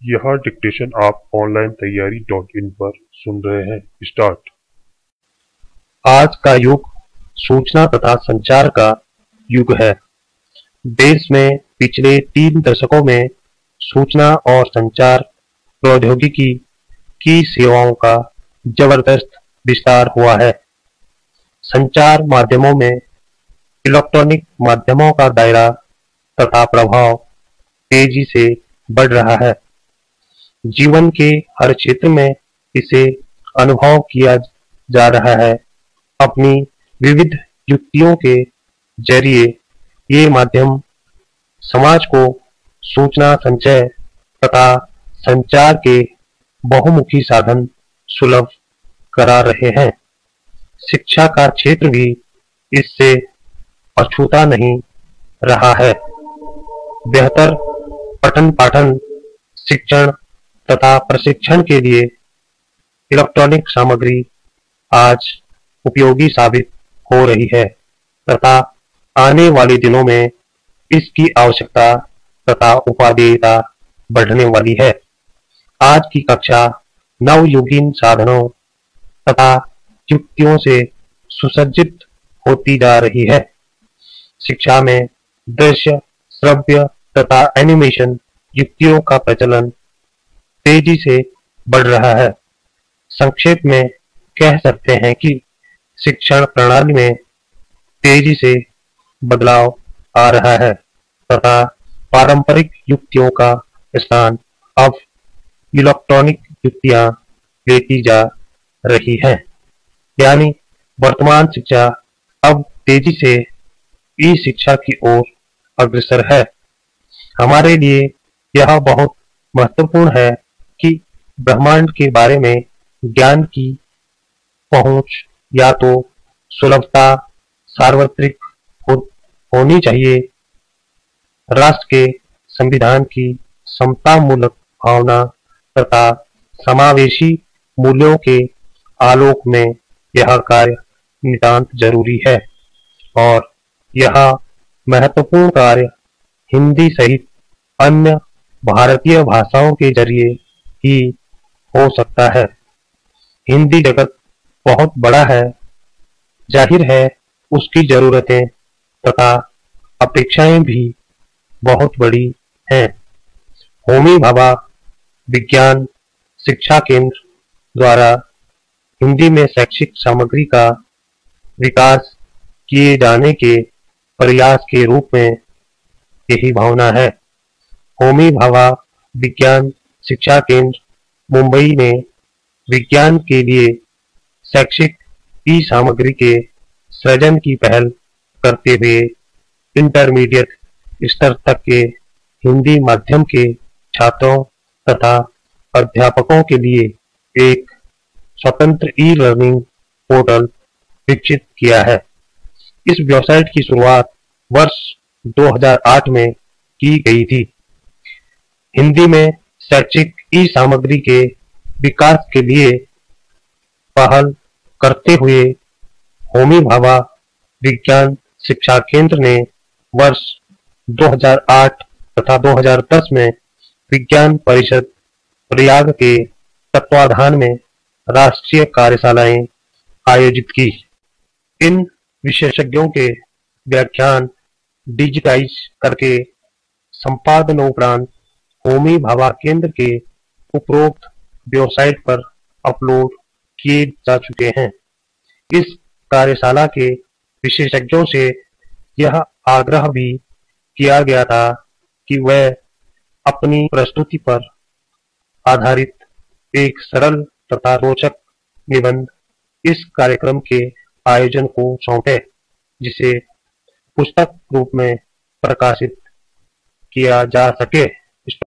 यह डिक्टेशन आप ऑनलाइन तैयारी .in पर सुन रहे हैं। स्टार्ट। आज का युग सूचना तथा संचार का युग है। देश में पिछले 3 दशकों में सूचना और संचार प्रौद्योगिकी की सेवाओं का जबरदस्त विस्तार हुआ है। संचार माध्यमों में इलेक्ट्रॉनिक माध्यमों का दायरा तथा प्रभाव तेजी से बढ़ रहा है। जीवन के हर क्षेत्र में इसे अनुभव किया जा रहा है। अपनी विविध युक्तियों के जरिए ये माध्यम समाज को सूचना संचय तथा संचार के बहुमुखी साधन सुलभ करा रहे हैं। शिक्षा का क्षेत्र भी इससे अछूता नहीं रहा है। बेहतर पठन पाठन, शिक्षण तथा प्रशिक्षण के लिए इलेक्ट्रॉनिक सामग्री आज उपयोगी साबित हो रही है तथा आने वाले दिनों में इसकी आवश्यकता तथा उपादेयता बढ़ने वाली है। आज की कक्षा नवयुगीन साधनों तथा युक्तियों से सुसज्जित होती जा रही है। शिक्षा में दृश्य, श्रव्य तथा एनिमेशन युक्तियों का प्रचलन तेजी से बढ़ रहा है। संक्षेप में कह सकते हैं कि शिक्षण प्रणाली में तेजी से बदलाव आ रहा है तथा पारंपरिक युक्तियों का स्थान अब इलेक्ट्रॉनिक युक्तियां लेती जा रही हैं। यानी वर्तमान शिक्षा अब तेजी से ई शिक्षा की ओर अग्रसर है। हमारे लिए यह बहुत महत्वपूर्ण है कि ब्रह्मांड के बारे में ज्ञान की पहुंच या तो सुलभता सार्वत्रिक होनी चाहिए, राष्ट्र के संविधान की समतामूलक भावना तथा समावेशी मूल्यों के आलोक में यह कार्य नितांत जरूरी है और यह महत्वपूर्ण कार्य हिंदी सहित अन्य भारतीय भाषाओं के जरिए ही हो सकता है। हिंदी जगत बहुत बड़ा है, जाहिर है उसकी जरूरतें तथा अपेक्षाएं भी बहुत बड़ी हैं। होमी भाभा विज्ञान शिक्षा केंद्र द्वारा हिंदी में शैक्षिक सामग्री का विकास किए जाने के प्रयास के रूप में यही भावना है। होमी भाभा विज्ञान शिक्षा केंद्र मुंबई ने विज्ञान के लिए शैक्षिक ई सामग्री के सृजन की पहल करते हुए इंटरमीडिएट स्तर तक के हिंदी माध्यम के छात्रों तथा अध्यापकों के लिए एक स्वतंत्र ई लर्निंग पोर्टल विकसित किया है। इस वेबसाइट की शुरुआत वर्ष 2008 में की गई थी। हिंदी में शैक्षिक ई सामग्री के विकास के लिए पहल करते हुए होमी भाभा विज्ञान शिक्षा केंद्र ने वर्ष 2008 तथा 2010 में विज्ञान परिषद प्रयाग के तत्वाधान में राष्ट्रीय कार्यशालाएं आयोजित की। इन विशेषज्ञों के व्याख्यान डिजिटाइज करके संपादनोपरांत होमी भाभा केंद्र के उपरोक्त वेबसाइट पर अपलोड किए जा चुके हैं। इस कार्यशाला के विशेषज्ञों से यह आग्रह भी किया गया था कि वह अपनी प्रस्तुति पर आधारित एक सरल तथा रोचक निबंध इस कार्यक्रम के आयोजन को सौंपे, जिसे पुस्तक रूप में प्रकाशित किया जा सके।